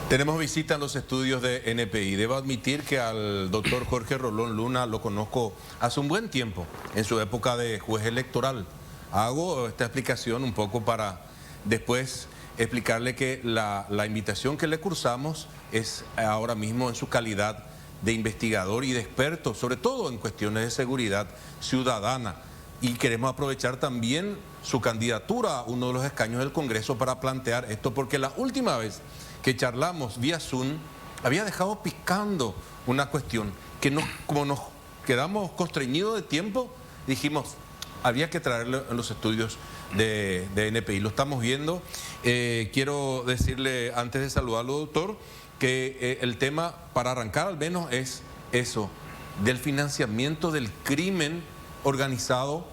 Tenemos visita en los estudios de NPI. Debo admitir que al doctor Jorge Rolón Luna lo conozco hace un buen tiempo, en su época de juez electoral. Hago esta explicación un poco para después explicarle que la invitación que le cursamos es ahora mismo en su calidad de investigador y de experto, sobre todo en cuestiones de seguridad ciudadana. Y queremos aprovechar también su candidatura a uno de los escaños del Congreso para plantear esto, porque la última vez que charlamos vía Zoom había dejado picando una cuestión que como nos quedamos constreñidos de tiempo, dijimos, había que traerlo en los estudios de NPI. Lo estamos viendo. Quiero decirle, antes de saludarlo, doctor, que el tema, para arrancar al menos, es eso, del financiamiento del crimen organizado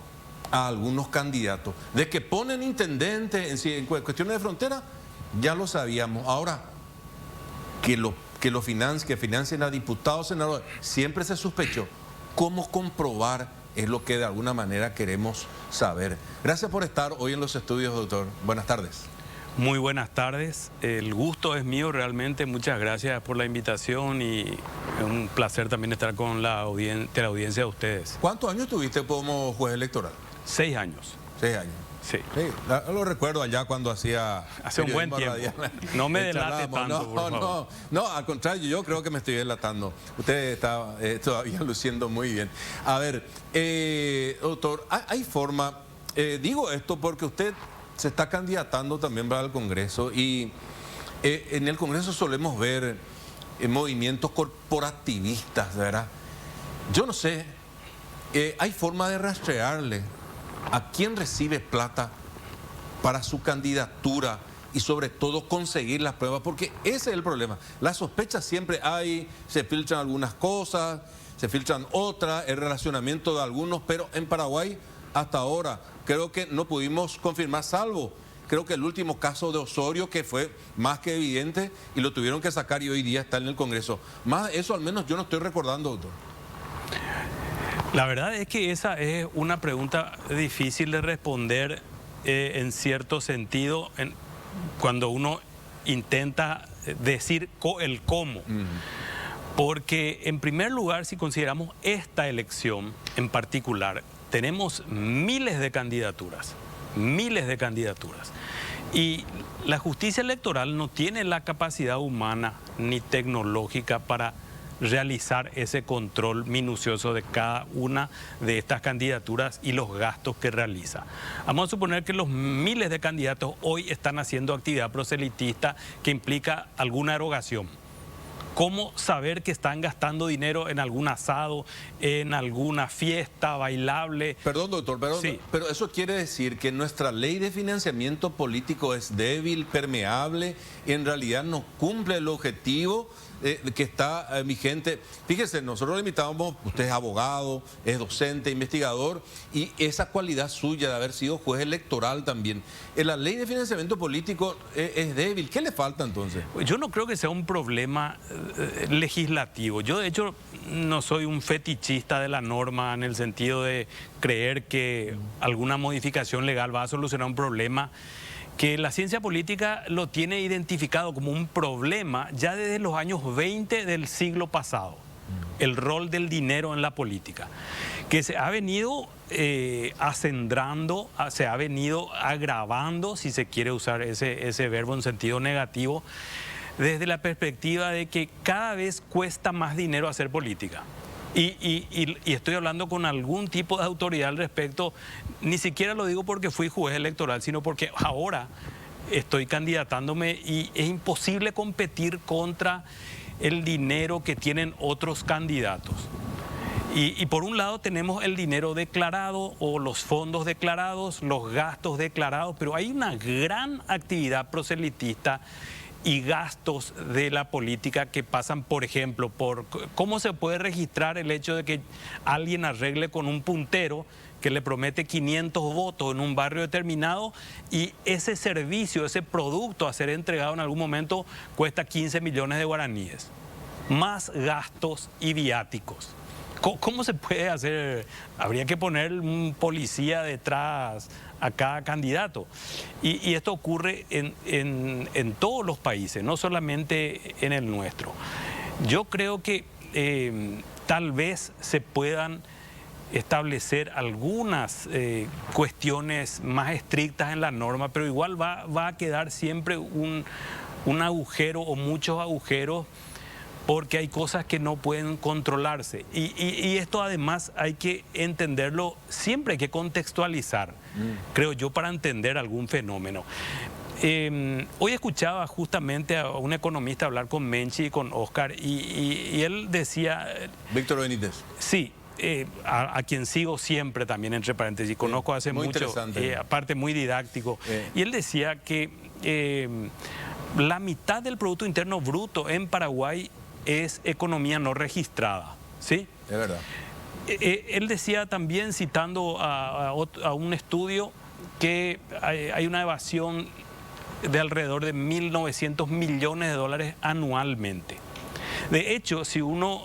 a algunos candidatos. De que ponen intendentes en cuestiones de frontera, ya lo sabíamos. Ahora, que financien a diputados, senadores, siempre se sospechó. ¿Cómo comprobar? Es lo que de alguna manera queremos saber. Gracias por estar hoy en los estudios, doctor. Buenas tardes. Muy buenas tardes. El gusto es mío realmente. Muchas gracias por la invitación y es un placer también estar con la audiencia de ustedes. ¿Cuántos años tuviste como juez electoral? 6 años. 6 años. Sí. Sí, lo recuerdo allá cuando hacía... Hace un buen tiempo. No me delate tanto, por favor. No, al contrario, yo creo que me estoy delatando. Usted está todavía luciendo muy bien. A ver, doctor, hay forma... digo esto porque usted se está candidatando también para el Congreso y en el Congreso solemos ver movimientos corporativistas, ¿verdad? Yo no sé, hay forma de rastrearle a quién recibe plata para su candidatura y sobre todo conseguir las pruebas, porque ese es el problema. Las sospechas siempre hay, se filtran algunas cosas, se filtran otras, el relacionamiento de algunos, pero en Paraguay hasta ahora creo que no pudimos confirmar, salvo creo que el último caso de Osorio, que fue más que evidente y lo tuvieron que sacar y hoy día está en el Congreso. Más eso al menos yo no estoy recordando, doctor. La verdad es que esa es una pregunta difícil de responder en cierto sentido cuando uno intenta decir el cómo. Porque en primer lugar, si consideramos esta elección en particular, tenemos miles de candidaturas. Y la justicia electoral no tiene la capacidad humana ni tecnológica para realizar ese control minucioso de cada una de estas candidaturas y los gastos que realiza. Vamos a suponer que los miles de candidatos hoy están haciendo actividad proselitista que implica alguna erogación. ¿Cómo saber que están gastando dinero en algún asado, en alguna fiesta bailable? Perdón, doctor, sí. Pero eso quiere decir que nuestra ley de financiamiento político es débil, permeable, y en realidad no cumple el objetivo que está vigente. Fíjese, nosotros le invitábamos, usted es abogado, es docente, investigador, y esa cualidad suya de haber sido juez electoral también. La ley de financiamiento político es débil. ¿Qué le falta entonces? Yo no creo que sea un problema legislativo. Yo de hecho no soy un fetichista de la norma en el sentido de creer que alguna modificación legal va a solucionar un problema que la ciencia política lo tiene identificado como un problema ya desde los años 20 del siglo pasado, el rol del dinero en la política, que se ha venido acendrando, se ha venido agravando, si se quiere usar ese verbo en sentido negativo, desde la perspectiva de que cada vez cuesta más dinero hacer política. Y estoy hablando con algún tipo de autoridad al respecto, ni siquiera lo digo porque fui juez electoral, sino porque ahora estoy candidatándome y es imposible competir contra el dinero que tienen otros candidatos. Y por un lado tenemos el dinero declarado o los fondos declarados, los gastos declarados, pero hay una gran actividad proselitista y gastos de la política que pasan, por ejemplo, por cómo se puede registrar el hecho de que alguien arregle con un puntero que le promete 500 votos en un barrio determinado y ese servicio, ese producto a ser entregado en algún momento cuesta 15 millones de guaraníes, más gastos y viáticos. ¿Cómo se puede hacer? Habría que poner un policía detrás a cada candidato. Y esto ocurre en todos los países, no solamente en el nuestro. Yo creo que tal vez se puedan establecer algunas cuestiones más estrictas en la norma, pero igual va a quedar siempre un agujero o muchos agujeros, porque hay cosas que no pueden controlarse. Y esto además hay que entenderlo, siempre hay que contextualizar, creo yo, para entender algún fenómeno. Hoy escuchaba justamente a un economista hablar con Menchi y con Oscar, y él decía... Víctor Benítez. Sí. A quien sigo siempre también, entre paréntesis, conozco hace muy mucho, aparte muy didáctico, y él decía que la mitad del Producto Interno Bruto en Paraguay es economía no registrada, ¿sí? Es verdad. Él decía también, citando a un estudio, que hay una evasión de alrededor de 1.900 millones de dólares anualmente. De hecho, si uno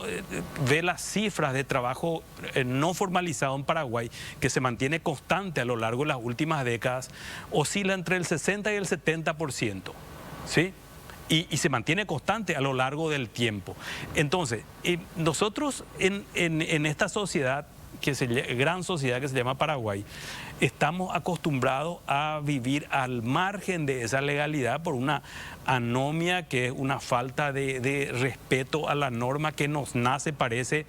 ve las cifras de trabajo no formalizado en Paraguay, que se mantiene constante a lo largo de las últimas décadas, oscila entre el 60 y el 70%, ¿sí? Y se mantiene constante a lo largo del tiempo. Entonces, nosotros en esta sociedad, gran sociedad que se llama Paraguay, estamos acostumbrados a vivir al margen de esa legalidad por una anomia, que es una falta de respeto a la norma que nos nace, parece,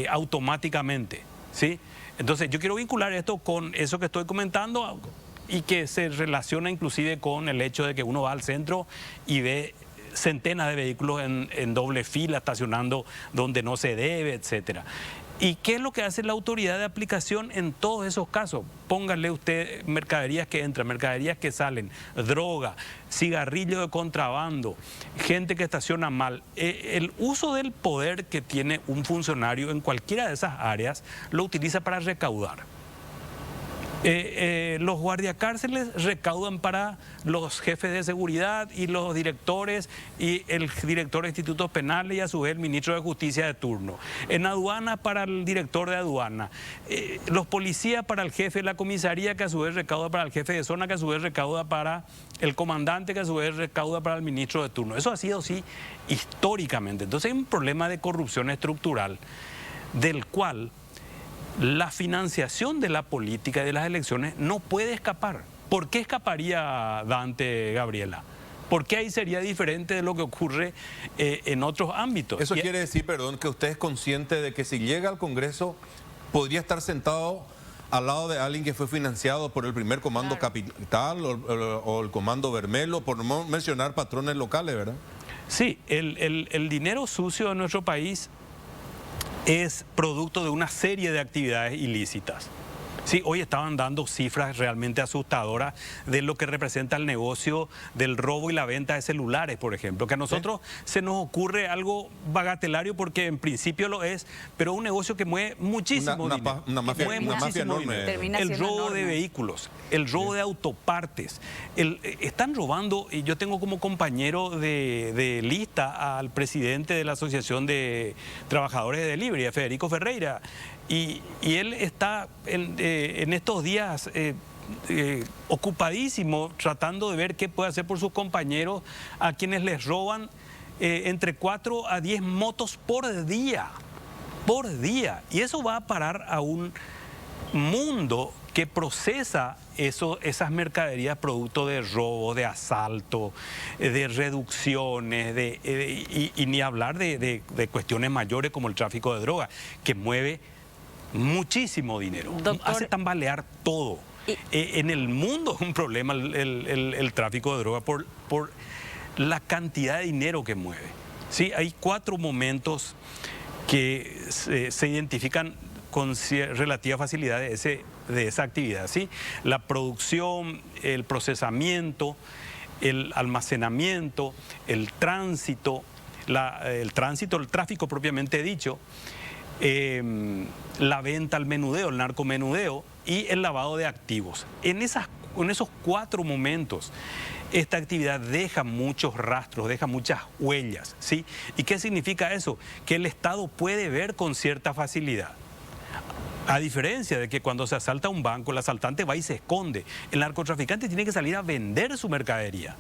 automáticamente, ¿sí? Entonces yo quiero vincular esto con eso que estoy comentando, y que se relaciona inclusive con el hecho de que uno va al centro y ve centenas de vehículos en doble fila estacionando donde no se debe, etcétera. ¿Y qué es lo que hace la autoridad de aplicación en todos esos casos? Póngale usted mercaderías que entran, mercaderías que salen, droga, cigarrillo de contrabando, gente que estaciona mal. El uso del poder que tiene un funcionario en cualquiera de esas áreas lo utiliza para recaudar. Los guardiacárceles recaudan para los jefes de seguridad y los directores, y el director de institutos penales, y a su vez el ministro de Justicia de turno. En aduana, para el director de aduana. Los policías para el jefe de la comisaría, que a su vez recauda para el jefe de zona, que a su vez recauda para el comandante, que a su vez recauda para el ministro de turno. Eso ha sido así históricamente. Entonces hay un problema de corrupción estructural, del cual la financiación de la política y de las elecciones no puede escapar. ¿Por qué escaparía, Dante, Gabriela? ¿Por qué ahí sería diferente de lo que ocurre en otros ámbitos? Eso quiere decir, perdón, que usted es consciente de que si llega al Congreso podría estar sentado al lado de alguien que fue financiado por el primer Comando Capital o el Comando Bermelo, por no mencionar patrones locales, ¿verdad? Sí, el dinero sucio de nuestro país es producto de una serie de actividades ilícitas. Sí, hoy estaban dando cifras realmente asustadoras de lo que representa el negocio del robo y la venta de celulares, por ejemplo, que a nosotros se nos ocurre algo bagatelario porque en principio lo es, pero un negocio que mueve muchísimo dinero. Una mafia enorme. El robo de vehículos, el robo de autopartes. Están robando, y yo tengo como compañero de lista al presidente de la Asociación de Trabajadores de Delivery, Federico Ferreira, y él está en estos días ocupadísimo tratando de ver qué puede hacer por sus compañeros, a quienes les roban entre 4 a 10 motos por día. Y eso va a parar a un mundo que procesa esas mercaderías producto de robo, de asalto, de reducciones, y ni hablar de cuestiones mayores como el tráfico de drogas, que mueve muchísimo dinero. Doctor, hace tambalear todo. En el mundo es un problema el tráfico de drogas por la cantidad de dinero que mueve. ¿Sí? Hay 4 momentos que se identifican con relativa facilidad de esa actividad, ¿sí? La producción, el procesamiento, el almacenamiento, el tránsito, el tráfico propiamente dicho, la venta al menudeo, el narcomenudeo, y el lavado de activos. En esos 4 momentos, esta actividad deja muchos rastros, deja muchas huellas, ¿sí? ¿Y qué significa eso? Que el Estado puede ver con cierta facilidad. A diferencia de que cuando se asalta un banco, el asaltante va y se esconde. El narcotraficante tiene que salir a vender su mercadería,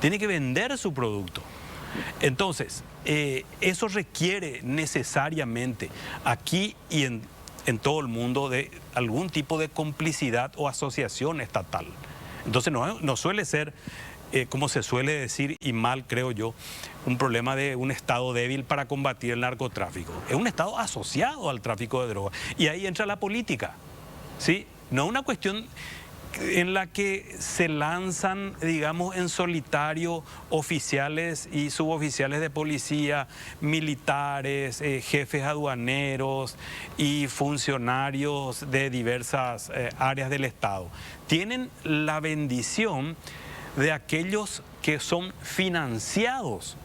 tiene que vender su producto. Entonces, eso requiere necesariamente aquí y en todo el mundo de algún tipo de complicidad o asociación estatal. Entonces no suele ser, como se suele decir, y mal creo yo, un problema de un Estado débil para combatir el narcotráfico. Es un Estado asociado al tráfico de drogas. Y ahí entra la política, ¿sí? No es una cuestión en la que se lanzan, digamos, en solitario oficiales y suboficiales de policía, militares, jefes aduaneros y funcionarios de diversas áreas del Estado. Tienen la bendición de aquellos que son financiados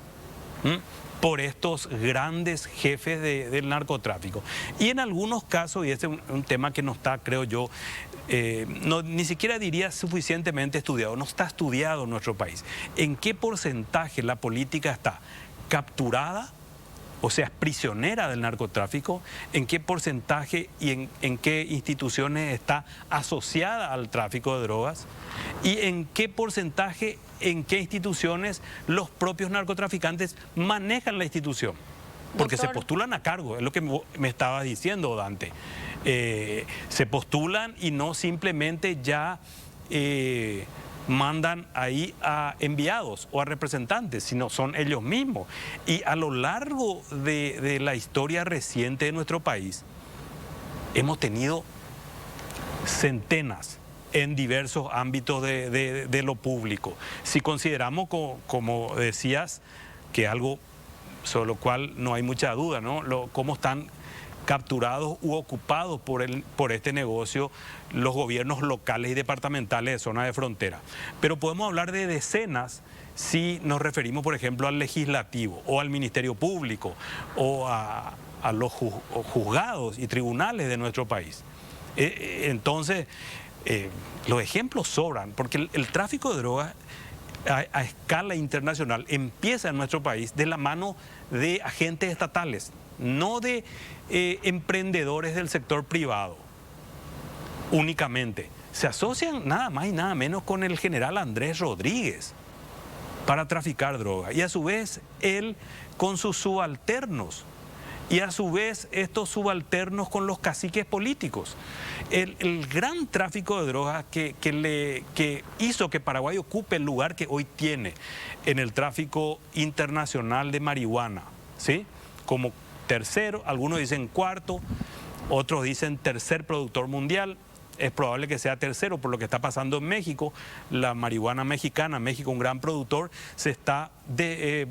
por estos grandes jefes del narcotráfico. Y en algunos casos, y este es un tema que no está, creo yo, ni siquiera diría suficientemente estudiado, no está estudiado en nuestro país. ¿En qué porcentaje la política está capturada, o sea, es prisionera del narcotráfico? ¿En qué porcentaje y en qué instituciones está asociada al tráfico de drogas? ¿Y en qué porcentaje, en qué instituciones los propios narcotraficantes manejan la institución? Porque se postulan a cargo, es lo que me estaba diciendo Dante. Se postulan y no simplemente ya mandan ahí a enviados o a representantes, sino son ellos mismos. Y a lo largo de la historia reciente de nuestro país, hemos tenido centenas en diversos ámbitos de lo público. Si consideramos, como decías, que algo sobre lo cual no hay mucha duda, ¿no? Cómo están capturados u ocupados por este negocio los gobiernos locales y departamentales de zona de frontera. Pero podemos hablar de decenas si nos referimos, por ejemplo, al legislativo o al Ministerio Público o a los juzgados y tribunales de nuestro país. Entonces, los ejemplos sobran, porque el tráfico de drogas a escala internacional empieza en nuestro país de la mano de agentes estatales, no de emprendedores del sector privado únicamente. Se asocian nada más y nada menos con el general Andrés Rodríguez para traficar droga, y a su vez él con sus subalternos, y a su vez estos subalternos con los caciques políticos. El gran tráfico de drogas que hizo que Paraguay ocupe el lugar que hoy tiene en el tráfico internacional de marihuana, ¿sí? Como tercero, algunos dicen cuarto, otros dicen tercer productor mundial. Es probable que sea tercero por lo que está pasando en México. La marihuana mexicana, México un gran productor, se está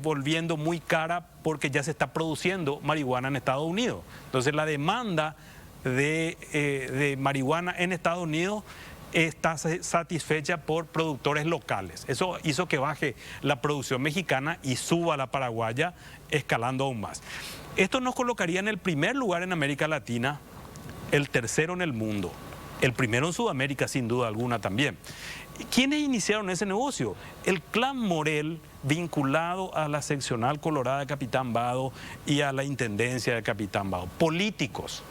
volviendo muy cara porque ya se está produciendo marihuana en Estados Unidos. Entonces la demanda de marihuana en Estados Unidos está satisfecha por productores locales. Eso hizo que baje la producción mexicana y suba la paraguaya, escalando aún más. Esto nos colocaría en el primer lugar en América Latina, el tercero en el mundo. El primero en Sudamérica, sin duda alguna, también. ¿Quiénes iniciaron ese negocio? El clan Morel, vinculado a la seccional colorada de Capitán Vado y a la intendencia de Capitán Vado. Políticos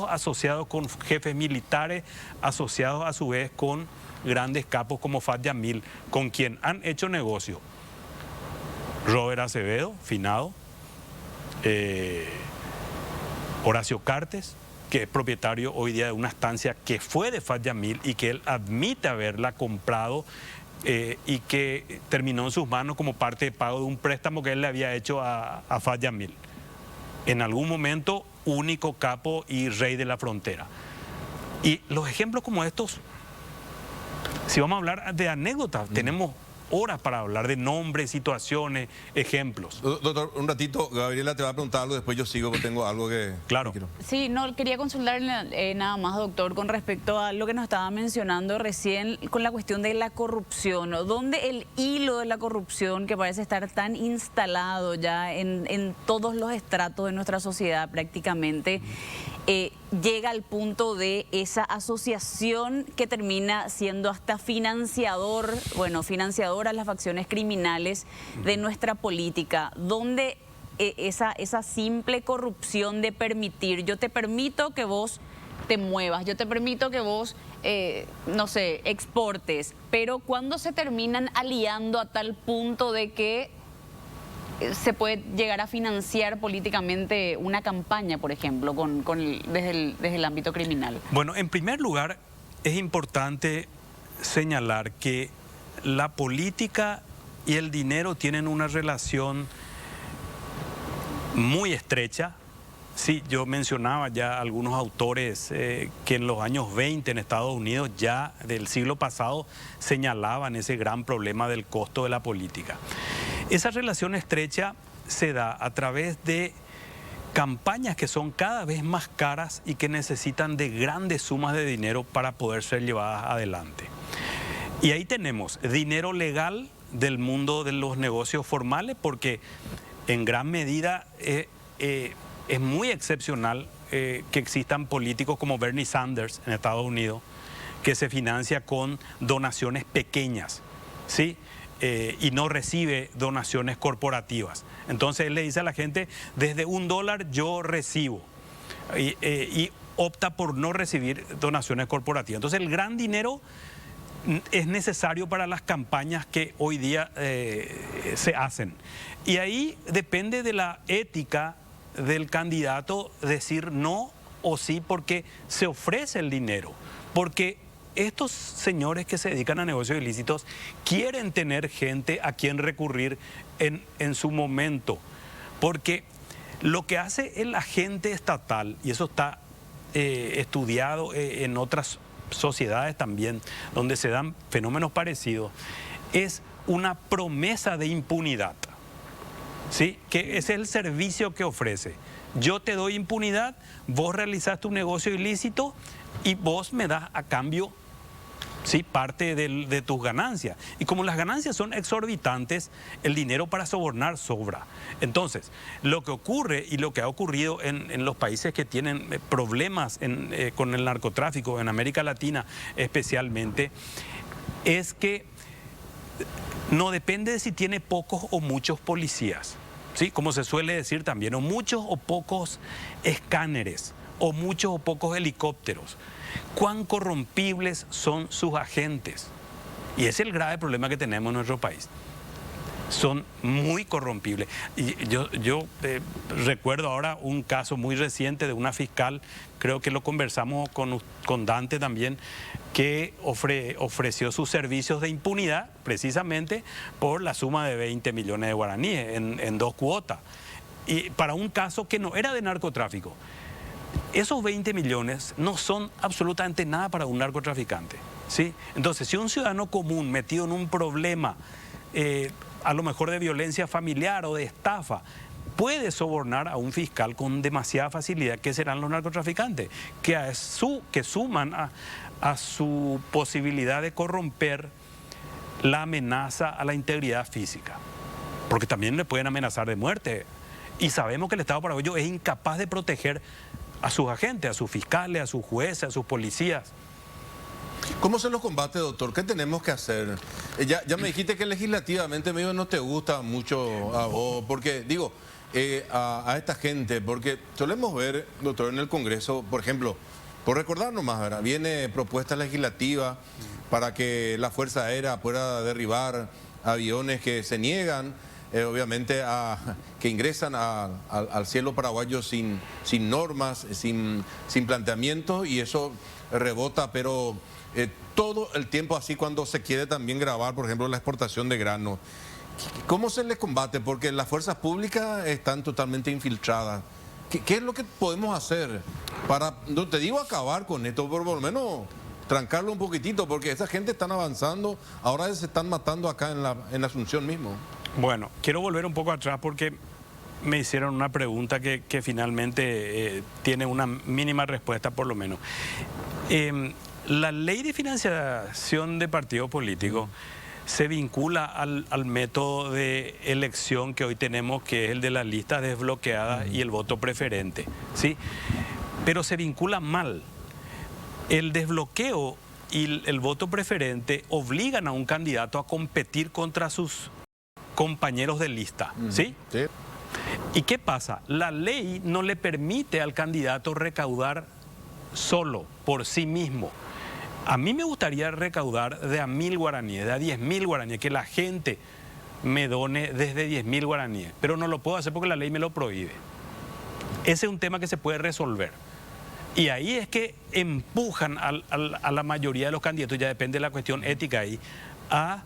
asociados con jefes militares, asociados a su vez con grandes capos como Fat Yamil, con quien han hecho negocio. Robert Acevedo, finado, Horacio Cartes, que es propietario hoy día de una estancia que fue de Fat Yamil y que él admite haberla comprado y que terminó en sus manos como parte de pago de un préstamo que él le había hecho a Fat Yamil. En algún momento, único capo y rey de la frontera. Y los ejemplos como estos, si vamos a hablar de anécdotas, tenemos horas para hablar de nombres, situaciones, ejemplos. Doctor, un ratito, Gabriela te va a preguntar algo, después yo sigo, porque tengo algo que... Claro. quiero. Sí, no, quería consultarle nada más, doctor, con respecto a lo que nos estaba mencionando recién con la cuestión de la corrupción, ¿no? ¿Dónde el hilo de la corrupción, que parece estar tan instalado ya en todos los estratos de nuestra sociedad prácticamente, llega al punto de esa asociación que termina siendo hasta financiadora a las facciones criminales de nuestra política, donde esa simple corrupción de permitir. Yo te permito que vos te muevas, yo te permito que vos, no sé, exportes, pero cuando se terminan aliando a tal punto de que se puede llegar a financiar políticamente una campaña, por ejemplo, desde el ámbito criminal. Bueno, en primer lugar, es importante señalar que la política y el dinero tienen una relación muy estrecha. Sí, yo mencionaba ya algunos autores que en los años 20 en Estados Unidos, ya del siglo pasado, señalaban ese gran problema del costo de la política. Esa relación estrecha se da a través de campañas que son cada vez más caras y que necesitan de grandes sumas de dinero para poder ser llevadas adelante. Y ahí tenemos dinero legal del mundo de los negocios formales, porque en gran medida es muy excepcional que existan políticos como Bernie Sanders en Estados Unidos, que se financia con donaciones pequeñas, ¿sí? Y no recibe donaciones corporativas. Entonces él le dice a la gente, desde $1 yo recibo, y opta por no recibir donaciones corporativas. Entonces el gran dinero es necesario para las campañas que hoy día se hacen. Y ahí depende de la ética del candidato decir no o sí, porque se ofrece el dinero. Porque estos señores que se dedican a negocios ilícitos quieren tener gente a quien recurrir en su momento. Porque lo que hace el agente estatal, y eso está estudiado en otras sociedades también, donde se dan fenómenos parecidos, es una promesa de impunidad, ¿sí? Que es el servicio que ofrece. Yo te doy impunidad, vos realizás tu negocio ilícito y vos me das a cambio, ¿sí?, parte de tus ganancias. Y como las ganancias son exorbitantes, el dinero para sobornar sobra. Entonces, lo que ocurre y lo que ha ocurrido en los países que tienen problemas con el narcotráfico, en América Latina especialmente, es que no depende de si tiene pocos o muchos policías, ¿sí?, como se suele decir también, o muchos o pocos escáneres, o muchos o pocos helicópteros. ¿Cuán corrompibles son sus agentes? Y ese es el grave problema que tenemos en nuestro país. Son muy corrompibles. Y yo recuerdo ahora un caso muy reciente de una fiscal, creo que lo conversamos con Dante también, que ofreció sus servicios de impunidad precisamente por la suma de 20 millones de guaraníes en 2 cuotas. Y para un caso que no era de narcotráfico. Esos 20 millones no son absolutamente nada para un narcotraficante, ¿sí? Entonces, si un ciudadano común metido en un problema, a lo mejor de violencia familiar o de estafa, puede sobornar a un fiscal con demasiada facilidad, ¿qué serán los narcotraficantes? Que suman a su posibilidad de corromper la amenaza a la integridad física, porque también le pueden amenazar de muerte. Y sabemos que el Estado paraguayo es incapaz de proteger a sus agentes, a sus fiscales, a sus jueces, a sus policías. ¿Cómo se los combate, doctor? ¿Qué tenemos que hacer? Ya me dijiste que legislativamente medio no te gusta mucho a vos, porque digo, a esta gente, porque solemos ver, doctor, en el Congreso, por ejemplo, por recordar nomás, ¿verdad?, viene propuesta legislativa para que la Fuerza Aérea pueda derribar aviones que se niegan, obviamente, que ingresan al cielo paraguayo sin normas, sin planteamiento, y eso rebota, pero todo el tiempo así cuando se quiere también grabar, por ejemplo, la exportación de grano. ¿Cómo se les combate? Porque las fuerzas públicas están totalmente infiltradas. ¿Qué es lo que podemos hacer para, no te digo acabar con esto, pero por lo menos trancarlo un poquitito? Porque esa gente están avanzando, ahora se están matando acá en la Asunción mismo. Bueno, quiero volver un poco atrás porque me hicieron una pregunta que finalmente tiene una mínima respuesta por lo menos. La ley de financiación de partidos políticos se vincula al método de elección que hoy tenemos, que es el de las listas desbloqueadas y el voto preferente, ¿sí? Pero se vincula mal. El desbloqueo y el voto preferente obligan a un candidato a competir contra sus compañeros de lista, ¿sí? Sí. ¿Y qué pasa? La ley no le permite al candidato recaudar solo, por sí mismo. A mí me gustaría recaudar de a 1.000 guaraníes, de a 10.000 guaraníes, que la gente me done desde 10.000 guaraníes, pero no lo puedo hacer porque la ley me lo prohíbe. Ese es un tema que se puede resolver. Y ahí es que empujan a la mayoría de los candidatos, ya depende de la cuestión ética ahí, a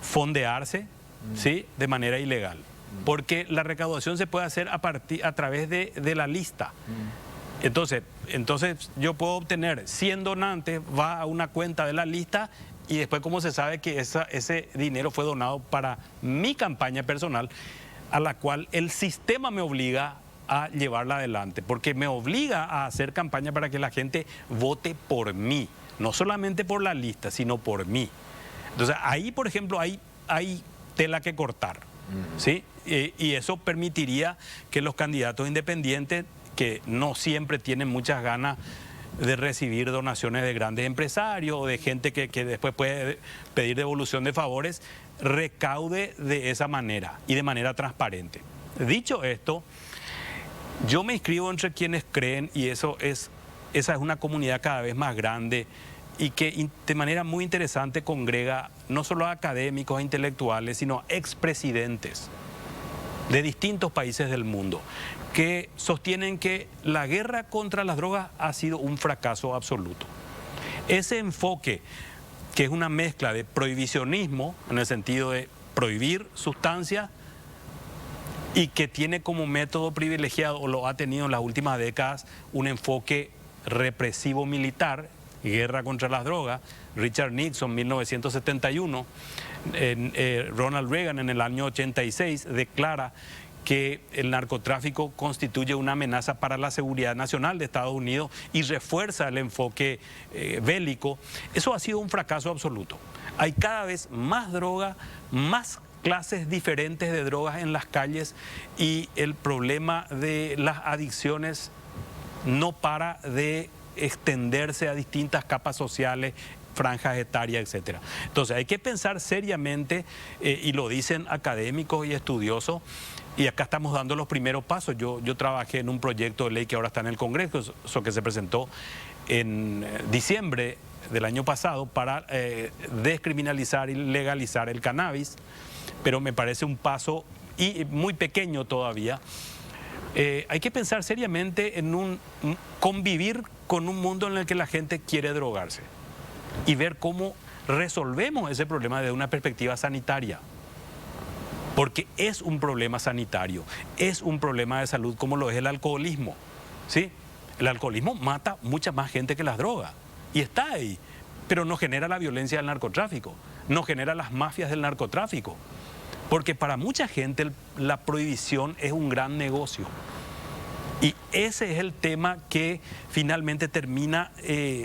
fondearse, ¿sí?, de manera ilegal. Porque la recaudación se puede hacer a través de la lista. Entonces yo puedo obtener 100 donantes, va a una cuenta de la lista y después, como se sabe que ese dinero fue donado para mi campaña personal, a la cual el sistema me obliga a llevarla adelante, porque me obliga a hacer campaña para que la gente vote por mí, no solamente por la lista, sino por mí. Entonces ahí, por ejemplo, hay tela que cortar, ¿sí? Y eso permitiría que los candidatos independientes, que no siempre tienen muchas ganas de recibir donaciones de grandes empresarios o de gente que después puede pedir devolución de favores, recaude de esa manera y de manera transparente. Dicho esto, yo me inscribo entre quienes creen, y esa es una comunidad cada vez más grande y que de manera muy interesante congrega no solo a académicos e intelectuales, sino a expresidentes de distintos países del mundo, que sostienen que la guerra contra las drogas ha sido un fracaso absoluto. Ese enfoque, que es una mezcla de prohibicionismo, en el sentido de prohibir sustancias, y que tiene como método privilegiado, o lo ha tenido en las últimas décadas, un enfoque represivo militar, guerra contra las drogas. Richard Nixon, 1971, Ronald Reagan en el año 86 declara que el narcotráfico constituye una amenaza para la seguridad nacional de Estados Unidos y refuerza el enfoque bélico. Eso ha sido un fracaso absoluto. Hay cada vez más droga, más clases diferentes de drogas en las calles, y el problema de las adicciones no para de extenderse a distintas capas sociales, franjas etarias, etc. Entonces hay que pensar seriamente, y lo dicen académicos y estudiosos, y acá estamos dando los primeros pasos. Yo trabajé en un proyecto de ley que ahora está en el Congreso, eso que se presentó en diciembre del año pasado, para descriminalizar y legalizar el cannabis, pero me parece un paso muy pequeño todavía. Hay que pensar seriamente en convivir con un mundo en el que la gente quiere drogarse y ver cómo resolvemos ese problema desde una perspectiva sanitaria. Porque es un problema sanitario, es un problema de salud como lo es el alcoholismo, ¿sí? El alcoholismo mata mucha más gente que las drogas y está ahí, pero no genera la violencia del narcotráfico, no genera las mafias del narcotráfico. Porque para mucha gente la prohibición es un gran negocio. Y ese es el tema que finalmente termina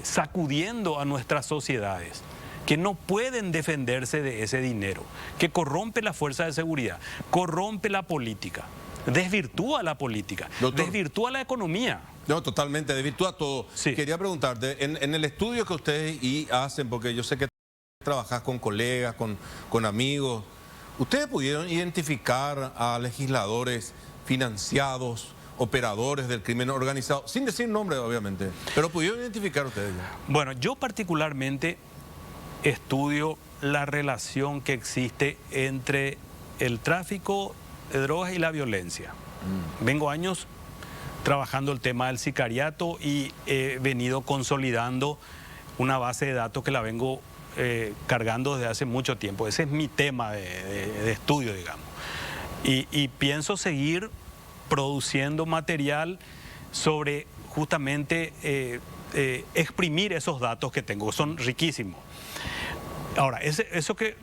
sacudiendo a nuestras sociedades, que no pueden defenderse de ese dinero, que corrompe la fuerza de seguridad, corrompe la política, desvirtúa la política, doctor, desvirtúa la economía. No, totalmente, desvirtúa todo. Sí. Quería preguntarte, en el estudio que ustedes hacen, porque yo sé que trabajas con colegas, con amigos, ¿ustedes pudieron identificar a legisladores financiados, operadores del crimen organizado, sin decir nombre obviamente, pero pudieron identificar ustedes? Bueno, yo particularmente estudio la relación que existe entre el tráfico de drogas y la violencia. Vengo años trabajando el tema del sicariato y he venido consolidando una base de datos que la vengo cargando desde hace mucho tiempo. Ese es mi tema de estudio, digamos. Y pienso seguir produciendo material sobre justamente exprimir esos datos que tengo, que son riquísimos. Ahora,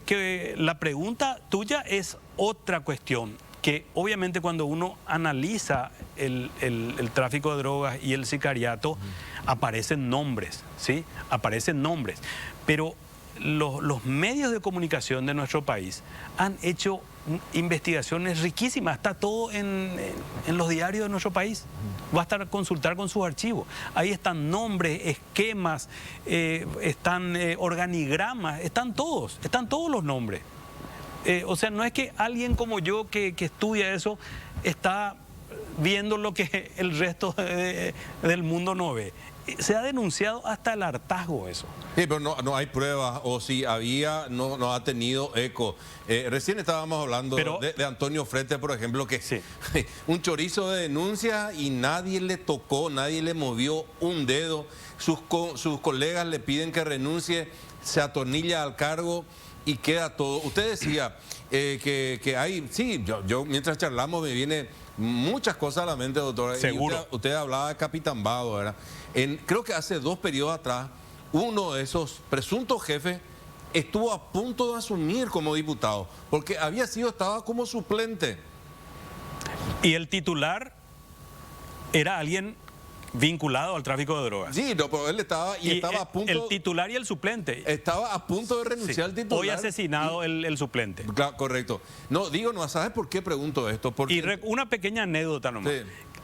que la pregunta tuya es otra cuestión, que obviamente cuando uno analiza el tráfico de drogas y el sicariato, aparecen nombres, ¿sí? Aparecen nombres, pero los medios de comunicación de nuestro país han hecho investigaciones riquísimas, está todo en los diarios de nuestro país, basta consultar con sus archivos, ahí están nombres, esquemas, están organigramas, están todos los nombres. O sea, no es que alguien como yo que estudia eso está viendo lo que el resto del mundo no ve. Se ha denunciado hasta el hartazgo eso. Sí, pero no hay pruebas, o si había, no ha tenido eco. Recién estábamos hablando de Antonio Frete, por ejemplo, que sí. Un chorizo de denuncia y nadie le tocó, nadie le movió un dedo. Sus colegas le piden que renuncie, se atornilla al cargo y queda todo. Usted decía que hay, sí, yo mientras charlamos me viene muchas cosas a la mente, doctor. Seguro. Usted hablaba de Capitambado, ¿verdad? Creo que hace 2 periodos atrás, uno de esos presuntos jefes estuvo a punto de asumir como diputado, porque estaba como suplente. Y el titular era alguien vinculado al tráfico de drogas. Sí, no, pero él estaba a punto. El titular y el suplente. Estaba a punto de renunciar al titular. Hoy asesinado el suplente. Claro, correcto. No, digo, no, ¿sabes por qué pregunto esto? Porque... Y una pequeña anécdota nomás. Sí.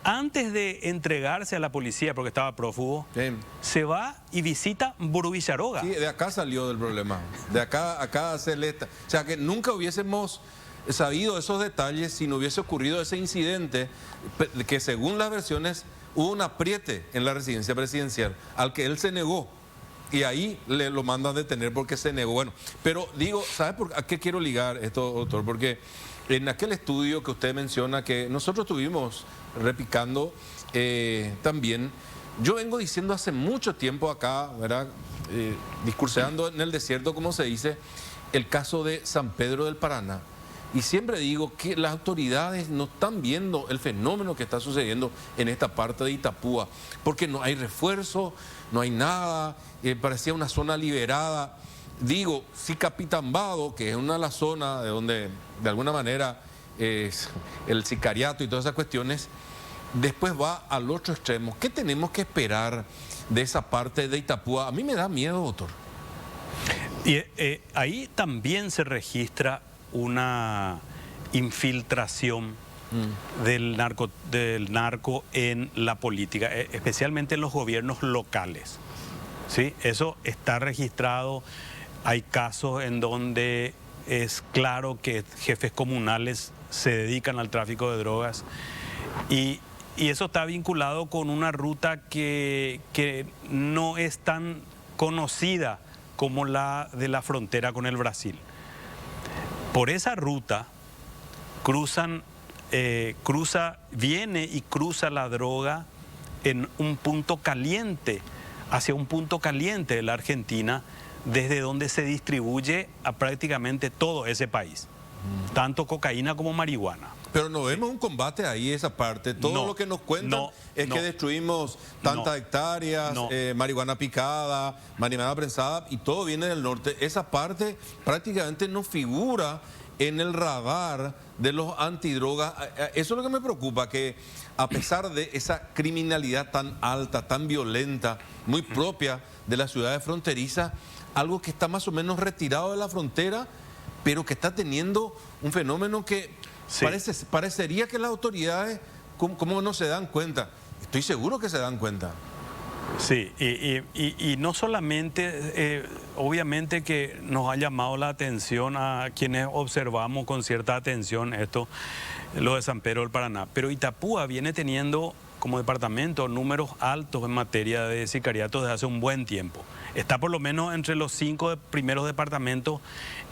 Antes de entregarse a la policía, porque estaba prófugo, sí, se va y visita Borubicharoga. Sí, de acá salió del problema. De acá Celesta. O sea, que nunca hubiésemos sabido esos detalles si no hubiese ocurrido ese incidente, que según las versiones hubo un apriete en la residencia presidencial al que él se negó. Y ahí lo mandan detener porque se negó. Bueno, pero digo, ¿sabe a qué quiero ligar esto, doctor? Porque en aquel estudio que usted menciona, que nosotros estuvimos repicando también, yo vengo diciendo hace mucho tiempo acá, ¿verdad? Discurseando en el desierto, como se dice, el caso de San Pedro del Paraná. Y siempre digo que las autoridades no están viendo el fenómeno que está sucediendo en esta parte de Itapúa, porque no hay refuerzo, no hay nada, parecía una zona liberada. Digo, si Capitambado, que es una de las zonas de donde de alguna manera es el sicariato y todas esas cuestiones, después va al otro extremo. ¿Qué tenemos que esperar de esa parte de Itapúa? A mí me da miedo, doctor. Y ahí también se registra una infiltración del narco en la política, especialmente en los gobiernos locales. ¿Sí? Eso está registrado. Hay casos en donde es claro que jefes comunales se dedican al tráfico de drogas y eso está vinculado con una ruta que no es tan conocida como la de la frontera con el Brasil. Por esa ruta viene y cruza la droga en un punto caliente, hacia un punto caliente de la Argentina, desde donde se distribuye a prácticamente todo ese país, tanto cocaína como marihuana. Pero no vemos un combate ahí, esa parte. Todo lo que nos cuentan es que destruimos tantas hectáreas, marihuana picada, marihuana prensada, y todo viene del norte. Esa parte prácticamente no figura en el radar de los antidrogas. Eso es lo que me preocupa, que a pesar de esa criminalidad tan alta, tan violenta, muy propia de las ciudades fronterizas, algo que está más o menos retirado de la frontera, pero que está teniendo un fenómeno que parecería que las autoridades, ¿cómo no se dan cuenta? Estoy seguro que se dan cuenta. Sí, y no solamente, obviamente que nos ha llamado la atención a quienes observamos con cierta atención esto, lo de San Pedro del Paraná, pero Itapúa viene teniendo como departamento números altos en materia de sicariatos desde hace un buen tiempo. Está por lo menos entre los 5 primeros departamentos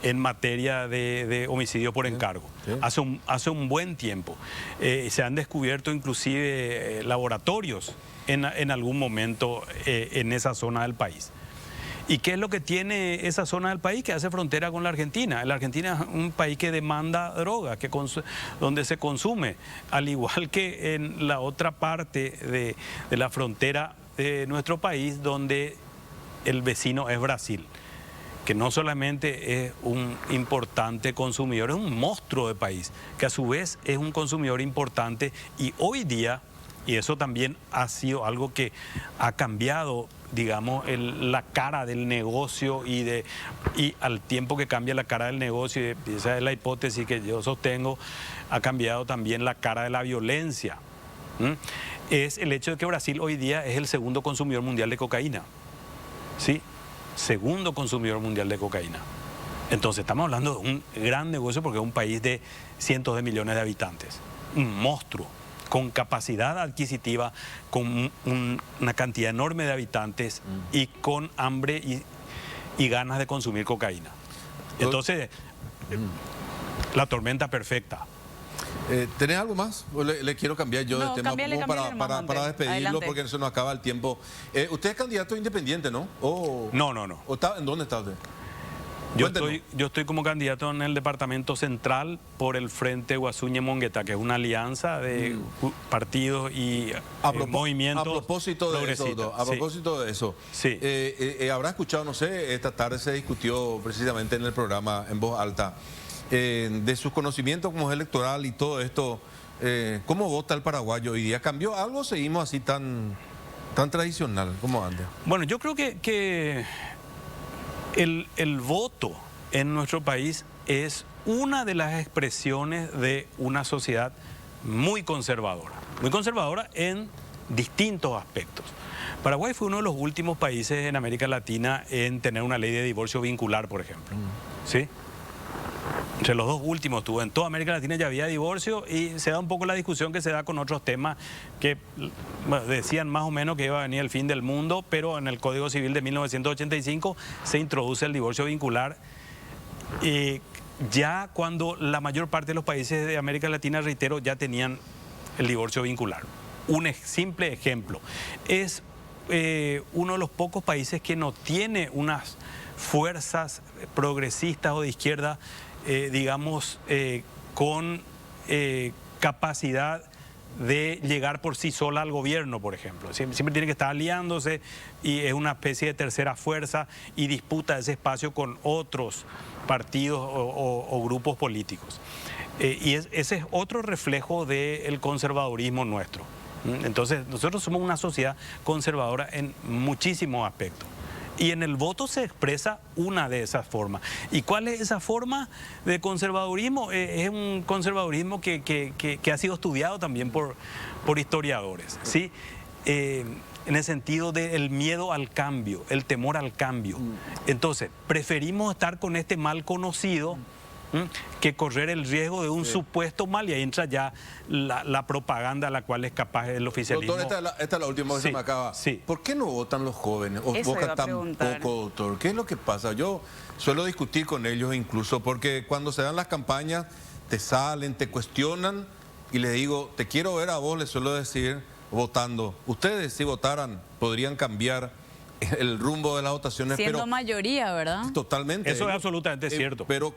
en materia de homicidio por encargo. Sí. Hace un buen tiempo. Se han descubierto inclusive laboratorios en algún momento en esa zona del país. ¿Y qué es lo que tiene esa zona del país? Que hace frontera con la Argentina. La Argentina es un país que demanda droga, donde se consume, al igual que en la otra parte de la frontera de nuestro país, donde el vecino es Brasil, que no solamente es un importante consumidor, es un monstruo de país, que a su vez es un consumidor importante, y hoy día, y eso también ha sido algo que ha cambiado, digamos, la cara del negocio, y al tiempo que cambia la cara del negocio, y esa es la hipótesis que yo sostengo, ha cambiado también la cara de la violencia. Es el hecho de que Brasil hoy día es el segundo consumidor mundial de cocaína. ¿Sí? Segundo consumidor mundial de cocaína. Entonces estamos hablando de un gran negocio porque es un país de cientos de millones de habitantes, un monstruo con capacidad adquisitiva, con una cantidad enorme de habitantes y con hambre y ganas de consumir cocaína. Entonces, la tormenta perfecta. ¿Tenés algo más? Le quiero cambiar yo de tema para despedirlo. Adelante. Porque se nos acaba el tiempo. Usted es candidato independiente, ¿no? No. ¿En dónde está usted? Yo estoy como candidato en el departamento central por el Frente Guasuñe-Mongueta, que es una alianza de partidos y movimientos. A propósito de eso, sí. Habrá escuchado, no sé, esta tarde se discutió precisamente en el programa en voz alta de sus conocimientos como electoral y todo esto. ¿Cómo vota el paraguayo hoy día? ¿Cambió algo o seguimos así tan tradicional? ¿Cómo anda? Bueno, yo creo que el voto en nuestro país es una de las expresiones de una sociedad muy conservadora en distintos aspectos. Paraguay fue uno de los últimos países en América Latina en tener una ley de divorcio vincular, por ejemplo. ¿Sí? Entre los dos últimos tuvo. En toda América Latina ya había divorcio y se da un poco la discusión que se da con otros temas que decían más o menos que iba a venir el fin del mundo, pero en el Código Civil de 1985 se introduce el divorcio vincular. Ya cuando la mayor parte de los países de América Latina, reitero, ya tenían el divorcio vincular. Un simple ejemplo. Es uno de los pocos países que no tiene unas fuerzas progresistas o de izquierda con capacidad de llegar por sí sola al gobierno, por ejemplo. Siempre tiene que estar aliándose y es una especie de tercera fuerza y disputa ese espacio con otros partidos o grupos políticos. Ese es otro reflejo del conservadurismo nuestro. Entonces, nosotros somos una sociedad conservadora en muchísimos aspectos. Y en el voto se expresa una de esas formas. ¿Y cuál es esa forma de conservadurismo? Es un conservadurismo que ha sido estudiado también por historiadores, ¿sí? En el sentido del miedo al cambio, el temor al cambio. Entonces, preferimos estar con este mal conocido que correr el riesgo de un supuesto mal, y ahí entra ya la propaganda a la cual es capaz el oficialismo. Doctor, esta es la última vez que se me acaba. Sí. ¿Por qué no votan los jóvenes? ¿O votan tan poco, doctor? ¿Qué es lo que pasa? Yo suelo discutir con ellos incluso, porque cuando se dan las campañas te salen, te cuestionan, y les digo, te quiero ver a vos, les suelo decir, votando. Ustedes, si votaran, podrían cambiar el rumbo de las votaciones. Siendo mayoría, ¿verdad? Totalmente. Eso es absolutamente cierto. Pero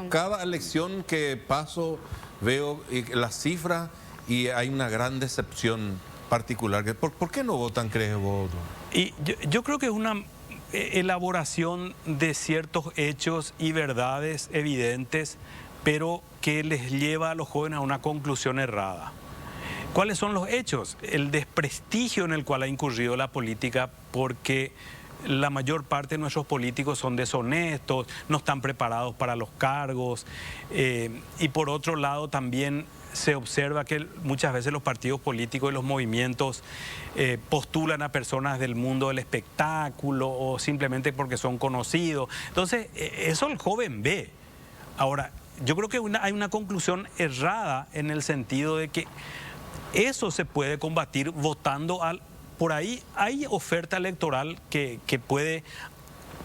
cada elección que paso veo las cifras y hay una gran decepción particular. ¿Por qué no votan, crees vos? Y yo creo que es una elaboración de ciertos hechos y verdades evidentes, pero que les lleva a los jóvenes a una conclusión errada. ¿Cuáles son los hechos? El desprestigio en el cual ha incurrido la política, porque la mayor parte de nuestros políticos son deshonestos, no están preparados para los cargos, y por otro lado también se observa que muchas veces los partidos políticos y los movimientos postulan a personas del mundo del espectáculo o simplemente porque son conocidos. Entonces, eso el joven ve. Ahora, yo creo que hay una conclusión errada en el sentido de que eso se puede combatir votando por ahí hay oferta electoral que puede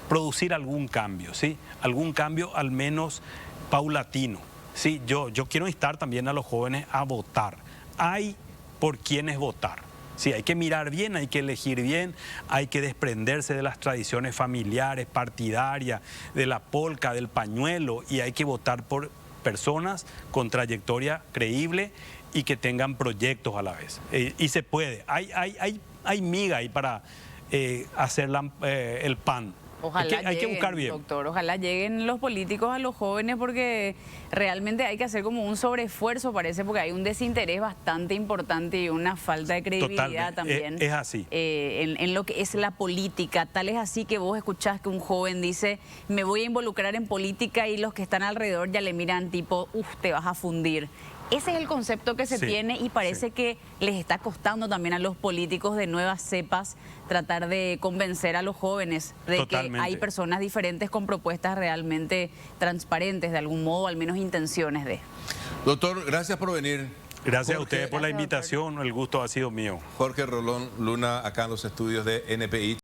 producir algún cambio, ¿sí? Algún cambio al menos paulatino. Sí, yo quiero instar también a los jóvenes a votar. Hay por quienes votar. Sí, hay que mirar bien, hay que elegir bien, hay que desprenderse de las tradiciones familiares, partidarias, de la polca, del pañuelo, y hay que votar por personas con trayectoria creíble y que tengan proyectos a la vez. Y se puede. Hay miga ahí para hacer el pan. Ojalá hay que buscar bien. Doctor, ojalá lleguen los políticos a los jóvenes, porque realmente hay que hacer como un sobreesfuerzo, parece, porque hay un desinterés bastante importante y una falta de credibilidad también. Es así. En lo que es la política. Tal es así que vos escuchás que un joven dice, me voy a involucrar en política, y los que están alrededor ya le miran tipo, te vas a fundir. Ese es el concepto que se Sí, tiene y parece que les está costando también a los políticos de nuevas cepas tratar de convencer a los jóvenes de Totalmente. que hay personas diferentes con propuestas realmente transparentes, de algún modo, al menos intenciones de. Doctor, gracias por venir. Gracias a Jorge- ustedes por la Gracias, doctor. invitación, el gusto ha sido mío. Jorge Rolón Luna, acá en los estudios de NPI.